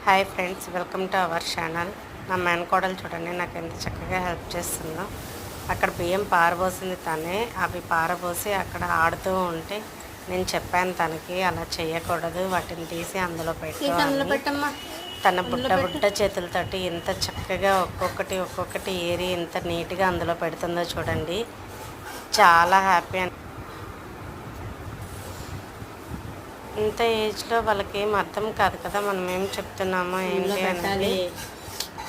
Hi friends, welcome to our channel. నా మేనకోడలు చూడండి నాకు ఎంత చక్కగా హెల్ప్ చేస్తుందో. అక్కడ బియ్యం పారబోసింది తనే. అవి పారబోసి అక్కడ ఆడుతూ ఉంటే నేను చెప్పాను తనకి అలా చేయకూడదు, వాటిని తీసి అందులో పెట్టమ్మా. తన బుట్ట చేతులతోటి ఎంత చక్కగా ఒక్కొక్కటి ఏరి ఎంత నీట్గా అందులో పెడుతుందో చూడండి. చాలా హ్యాపీ. ఇంత ఏజ్లో వాళ్ళకి ఏం అర్థం కాదు కదా మనం ఏం చెప్తున్నామో ఏంటి అనేది.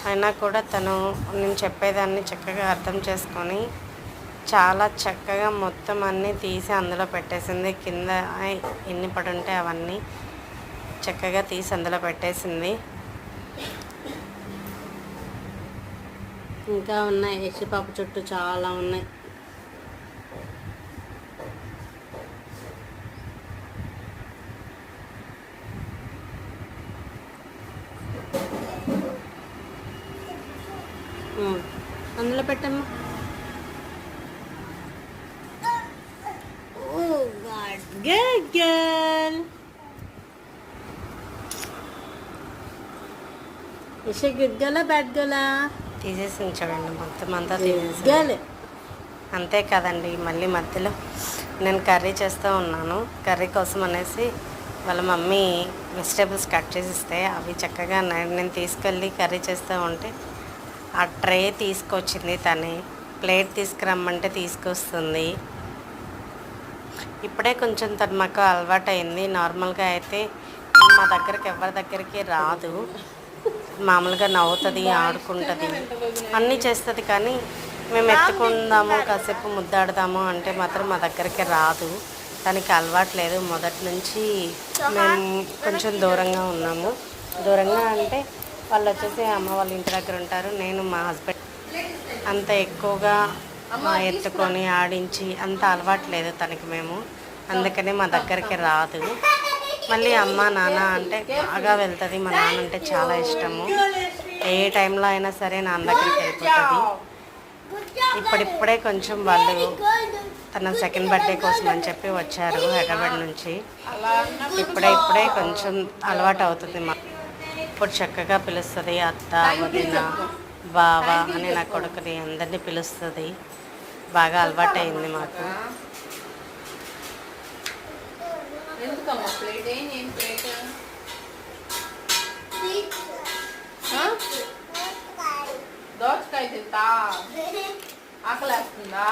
అయినా కూడా తను నేను చెప్పేదాన్ని చక్కగా అర్థం చేసుకొని చాలా చక్కగా మొత్తం అన్నీ తీసి అందులో పెట్టేసింది. కింద ఎన్ని పడి ఉంటే అవన్నీ చక్కగా తీసి అందులో పెట్టేసింది. ఇంకా ఉన్నాయి, యశపాప చుట్టూ చాలా ఉన్నాయి. అందులో పెట్టమ్మా. Oh god, good girl. Isha good గర్లా బ్యాడ్ గర్లా? తీసేసి చూడండి మొత్తం అంతా తీసేసి. అంతే కదండి. మళ్ళీ మధ్యలో నేను కర్రీ చేస్తూ ఉన్నాను. కర్రీ కోసం అనేసి వాళ్ళ మమ్మీ వెజిటేబుల్స్ కట్ చేసి ఇస్తే అవి చక్కగా నేను తీసుకెళ్ళి కర్రీ చేస్తూ ఉంటే ఆ ట్రే తీసుకొచ్చింది తనే. ప్లేట్ తీసుకురమ్మంటే తీసుకొస్తుంది. ఇప్పుడే కొంచెం తను మాకు అలవాటు అయింది. నార్మల్గా అయితే మా దగ్గరికి ఎవరి దగ్గరికి రాదు. మామూలుగా నవ్వుతుంది, ఆడుకుంటుంది, అన్నీ చేస్తుంది. కానీ మేము ఎత్తుకుందాము, కాసేపు ముద్దాడదాము అంటే మాత్రం మా దగ్గరికి రాదు. తనకి అలవాట్లేదు. మొదటి నుంచి మేము కొంచెం దూరంగా ఉన్నాము. దూరంగా అంటే వాళ్ళు వచ్చేసి అమ్మ వాళ్ళ ఇంటి దగ్గర ఉంటారు. నేను మా హస్బెండ్ అంత ఎక్కువగా ఎత్తుకొని ఆడించి అంత అలవాట్లేదు తనకి మేము. అందుకనే మా దగ్గరికి రాదు. మళ్ళీ అమ్మ నాన్న అంటే బాగా వెళ్తుంది. మా నాన్న అంటే చాలా ఇష్టము. ఏ టైంలో అయినా సరే నాన్న దగ్గరికి వెళ్ళిపోతుంది. ఇప్పుడిప్పుడే కొంచెం వాళ్ళు తన సెకండ్ బర్త్డే కోసం అని చెప్పి వచ్చారు హైదరాబాద్ నుంచి. ఇప్పుడే కొంచెం అలవాటు అవుతుంది. మా ఇప్పుడు చక్కగా పిలుస్తుంది. అత్త, వదిన, బావ అని నా కొడుకుని అందరినీ పిలుస్తుంది. బాగా అలవాటు అయింది మాకు. దోసకాయ తింటా ఆకలేస్తుందా?